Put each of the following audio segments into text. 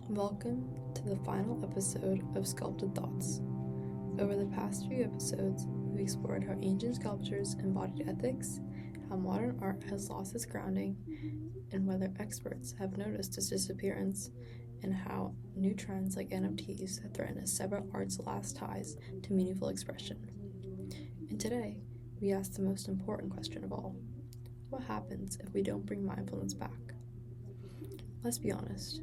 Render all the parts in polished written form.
Welcome to the final episode of Sculpted Thoughts. Over the past few episodes, we've explored how ancient sculptures embodied ethics, how modern art has lost its grounding, and whether experts have noticed its disappearance, and how new trends like NFTs threaten to sever art's last ties to meaningful expression. And today, we ask the most important question of all. What happens if we don't bring mindfulness back? Let's be honest.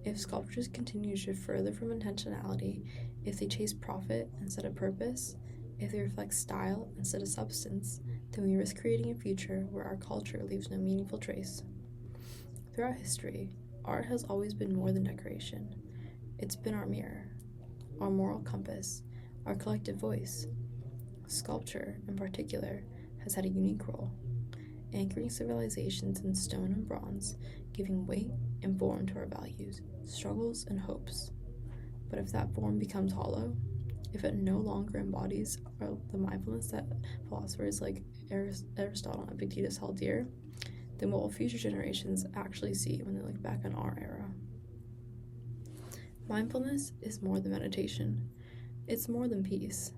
If sculptures continue to drift further from intentionality, if they chase profit instead of purpose, if they reflect style instead of substance, then we risk creating a future where our culture leaves no meaningful trace. Throughout history, art has always been more than decoration. It's been our mirror, our moral compass, our collective voice. Sculpture, in particular, has had a unique role, anchoring civilizations in stone and bronze, giving weight and form to our values, struggles, and hopes. But if that form becomes hollow, if it no longer embodies the mindfulness that philosophers like Aristotle and Epictetus held dear, then what will future generations actually see when they look back on our era? Mindfulness is more than meditation. It's more than peace.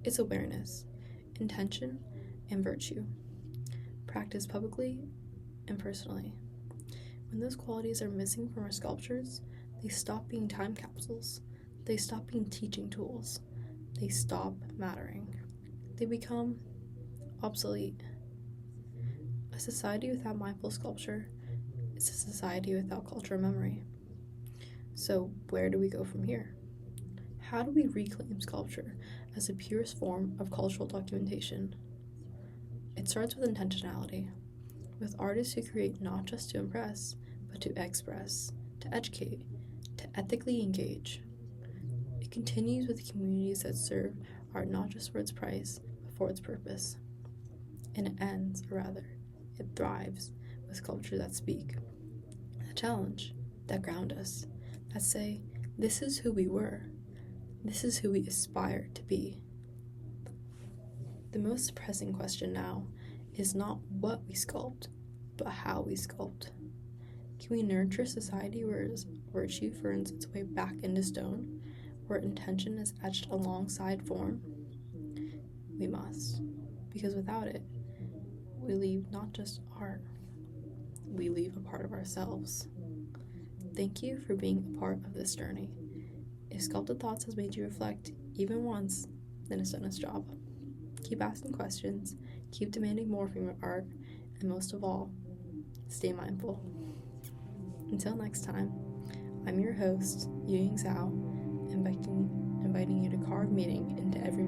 It's awareness, intention, and virtue. Practiced publicly and personally. When those qualities are missing from our sculptures, they stop being time capsules. They stop being teaching tools. They stop mattering. They become obsolete. A society without mindful sculpture is a society without cultural memory. So where do we go from here? How do we reclaim sculpture as the purest form of cultural documentation? It starts with intentionality, with artists who create not just to impress, but to express, to educate, to ethically engage. It continues with communities that serve art not just for its price, but for its purpose. And it ends, or rather, it thrives with sculptures that speak, that challenge, that ground us, that say, this is who we were, this is who we aspire to be. The most pressing question now is not what we sculpt, but how we sculpt. Can we nurture a society where virtue finds its way back into stone, where intention is etched alongside form? We must, because without it, we leave not just art, we leave a part of ourselves. Thank you for being a part of this journey. If Sculpted Thoughts has made you reflect even once, then it's done its job. Keep asking questions, keep demanding more from your art, and most of all, stay mindful. Until next time, I'm your host, Yu Ying Zhao, inviting you to carve meaning into every